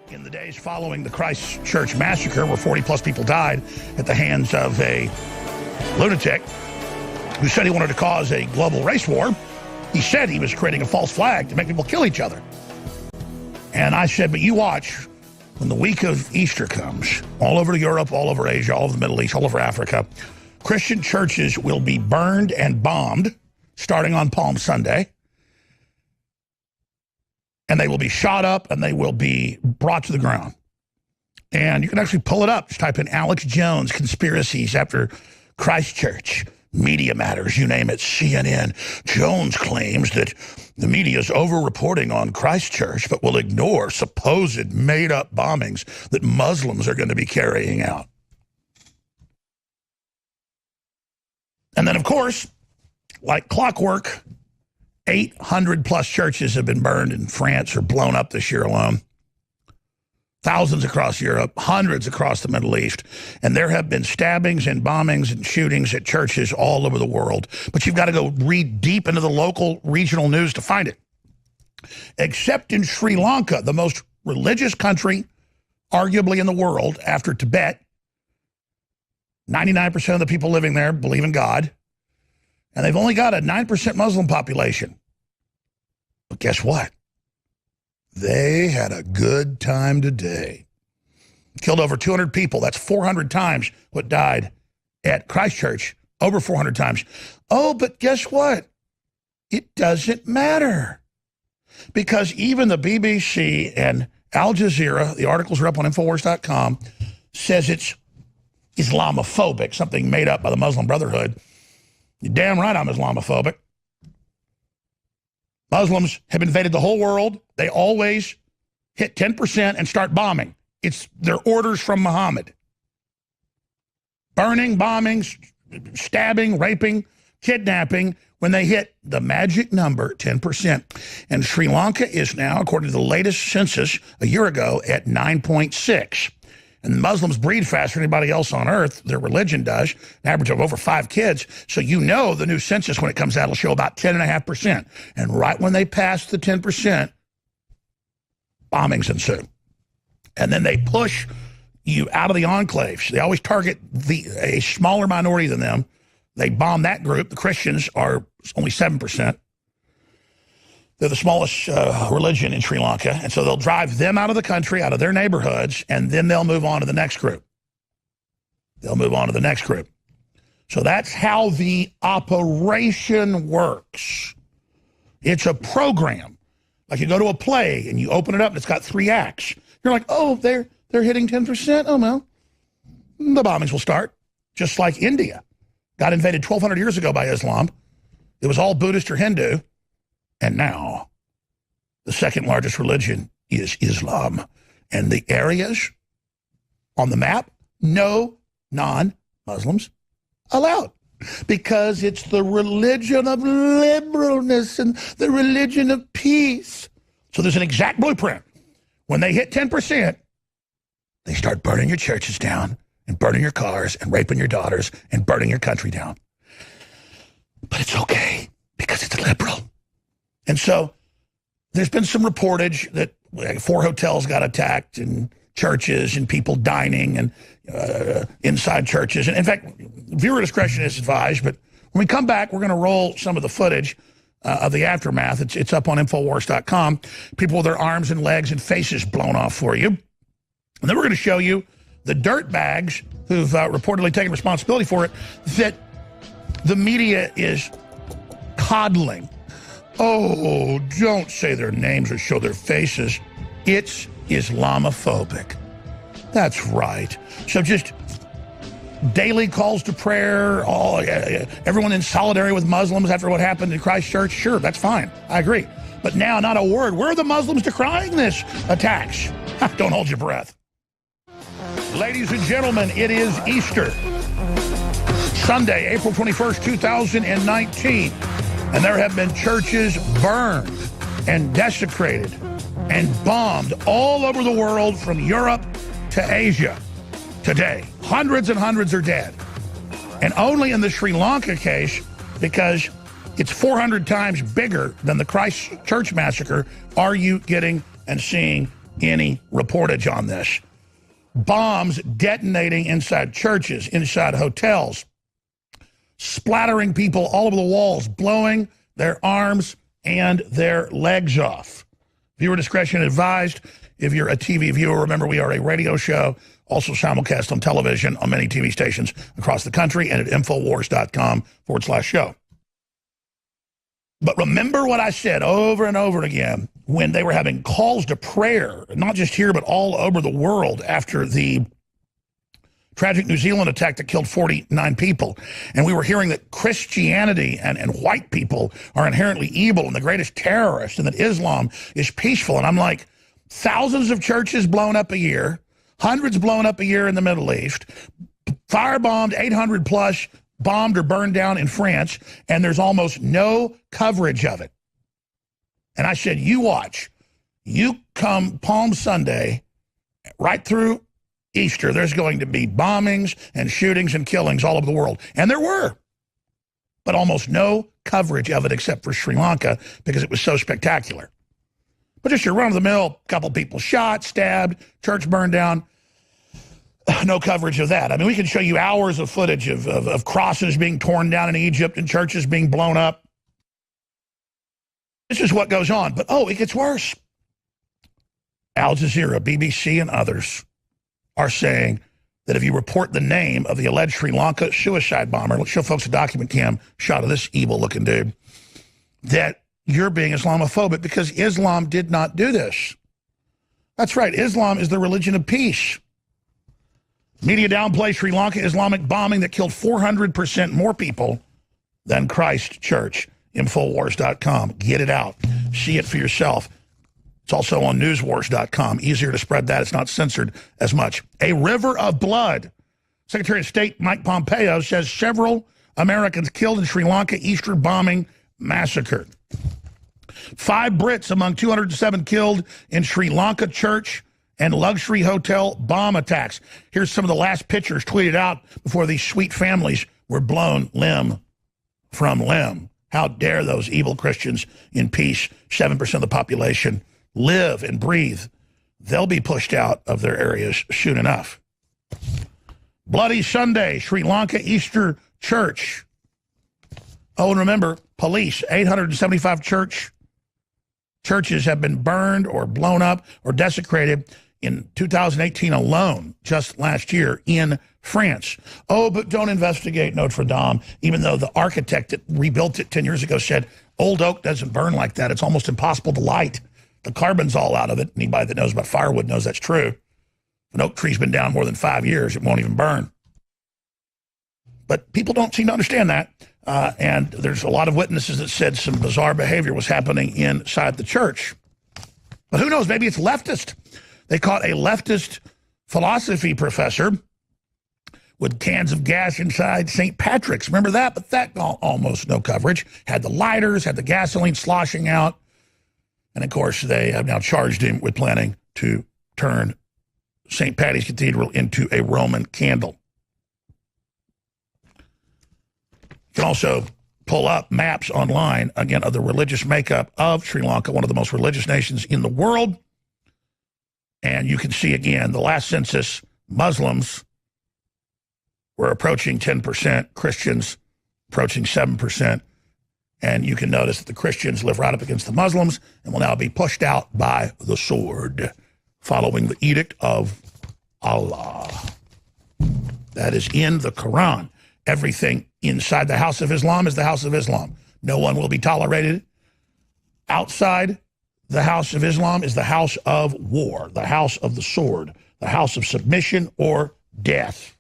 In the days following the Christchurch massacre, where 40-plus people died at the hands of a lunatic who said he wanted to cause a global race war, he said he was creating a false flag to make people kill each other. And I said, but you watch, when the week of Easter comes, all over Europe, all over Asia, all over the Middle East, all over Africa, Christian churches will be burned and bombed starting on Palm Sunday. And they will be shot up and they will be brought to the ground. And you can actually pull it up. Just type in Alex Jones conspiracies after Christchurch. Media Matters, you name it, CNN. Jones claims that the media is over-reporting on Christchurch, but will ignore supposed made-up bombings that Muslims are going to be carrying out. And then, of course, like clockwork, 800-plus churches have been burned in France or blown up this year alone. Thousands across Europe, hundreds across the Middle East. And there have been stabbings and bombings and shootings at churches all over the world. But you've got to go read deep into the local, regional news to find it. Except in Sri Lanka, the most religious country, arguably in the world, after Tibet. 99% of the people living there believe in God. And they've only got a 9% Muslim population. But guess what? They had a good time today. Killed over 200 people. That's 400 times what died at Christchurch. Over 400 times. Oh, but guess what? It doesn't matter. Because even the BBC and Al Jazeera, the articles are up on Infowars.com, says it's Islamophobic, something made up by the Muslim Brotherhood. You're damn right I'm Islamophobic. Muslims have invaded the whole world. They always hit 10% and start bombing. It's their orders from Muhammad. Burning, bombing, stabbing, raping, kidnapping, when they hit the magic number, 10%. And Sri Lanka is now, according to the latest census a year ago, at 9.6. And Muslims breed faster than anybody else on earth. Their religion does, an average of over 5 kids. So you know the new census, when it comes out, will show about 10.5%. And right when they pass the 10%, bombings ensue. And then they push you out of the enclaves. They always target a smaller minority than them. They bomb that group. The Christians are only 7%. They're the smallest religion in Sri Lanka. And so they'll drive them out of the country, out of their neighborhoods, and then they'll move on to the next group. They'll move on to the next group. So that's how the operation works. It's a program. Like you go to a play and you open it up and it's got 3 acts. You're like, oh, they're hitting 10%? Oh, well, the bombings will start. Just like India got invaded 1,200 years ago by Islam. It was all Buddhist or Hindu. And now, the second largest religion is Islam. And the areas on the map, no non-Muslims allowed. Because it's the religion of liberalness and the religion of peace. So there's an exact blueprint. When they hit 10%, they start burning your churches down and burning your cars and raping your daughters and burning your country down. But it's okay because it's liberal. And so there's been some reportage that 4 hotels got attacked and churches and people dining and inside churches. And in fact, viewer discretion is advised. But when we come back, we're going to roll some of the footage of the aftermath. It's up on Infowars.com. People with their arms and legs and faces blown off for you. And then we're going to show you the dirt bags who've reportedly taken responsibility for it that the media is coddling. Oh, don't say their names or show their faces. It's Islamophobic. That's right. So just daily calls to prayer, everyone in solidarity with Muslims after what happened in Christchurch. Sure, that's fine. I agree. But now, not a word. Where are the Muslims decrying this attacks? Don't hold your breath. Ladies and gentlemen, it is Easter. Sunday, April 21st, 2019. And there have been churches burned and desecrated and bombed all over the world from Europe to Asia today. Hundreds and hundreds are dead. And only in the Sri Lanka case, because it's 400 times bigger than the Christchurch massacre, are you getting and seeing any reportage on this. Bombs detonating inside churches, inside hotels, splattering people all over the walls, blowing their arms and their legs off. Viewer discretion advised. If you're a TV viewer, remember we are a radio show, also simulcast on television on many TV stations across the country and at Infowars.com/show. But remember what I said over and over again when they were having calls to prayer, not just here, but all over the world after the tragic New Zealand attack that killed 49 people. And we were hearing that Christianity and white people are inherently evil and the greatest terrorists, and that Islam is peaceful. And I'm like, thousands of churches blown up a year, hundreds blown up a year in the Middle East, firebombed 800 plus, bombed or burned down in France, and there's almost no coverage of it. And I said, you watch. You come Palm Sunday, right through Easter, there's going to be bombings and shootings and killings all over the world. And there were. But almost no coverage of it except for Sri Lanka because it was so spectacular. But just your run-of-the-mill, couple people shot, stabbed, church burned down. No coverage of that. I mean, we can show you hours of footage of crosses being torn down in Egypt and churches being blown up. This is what goes on. But, oh, it gets worse. Al Jazeera, BBC, and others are saying that if you report the name of the alleged Sri Lanka suicide bomber, let's show folks a document cam shot of this evil-looking dude, that you're being Islamophobic because Islam did not do this. That's right. Islam is the religion of peace. Media downplays Sri Lanka Islamic bombing that killed 400% more people than Christ Church. Infowars.com. Get it out. See it for yourself. It's also on newswars.com. Easier to spread that. It's not censored as much. A river of blood. Secretary of State Mike Pompeo says several Americans killed in Sri Lanka Easter bombing massacre. 5 Brits among 207 killed in Sri Lanka church and luxury hotel bomb attacks. Here's some of the last pictures tweeted out before these sweet families were blown limb from limb. How dare those evil Christians in peace, 7% of the population, live and breathe. They'll be pushed out of their areas soon enough. Bloody Sunday, Sri Lanka Easter church. Oh, and remember, police, 875 churches have been burned or blown up or desecrated in 2018 alone, just last year in France. Oh, but don't investigate Notre Dame, even though the architect that rebuilt it 10 years ago said, old oak doesn't burn like that. It's almost impossible to light. The carbon's all out of it. Anybody that knows about firewood knows that's true. If an oak tree's been down more than 5 years, it won't even burn. But people don't seem to understand that. And there's a lot of witnesses that said some bizarre behavior was happening inside the church. But who knows? Maybe it's leftist. They caught a leftist philosophy professor with cans of gas inside St. Patrick's. Remember that? But that got almost no coverage. Had the lighters, had the gasoline sloshing out. And, of course, they have now charged him with planning to turn St. Patty's Cathedral into a Roman candle. You can also pull up maps online, again, of the religious makeup of Sri Lanka, one of the most religious nations in the world. And you can see, again, the last census, Muslims were approaching 10%, Christians approaching 7%. And you can notice that the Christians live right up against the Muslims and will now be pushed out by the sword, following the edict of Allah. That is in the Quran. Everything inside the House of Islam is the House of Islam. No one will be tolerated. Outside the House of Islam is the house of war, the house of the sword, the house of submission or death.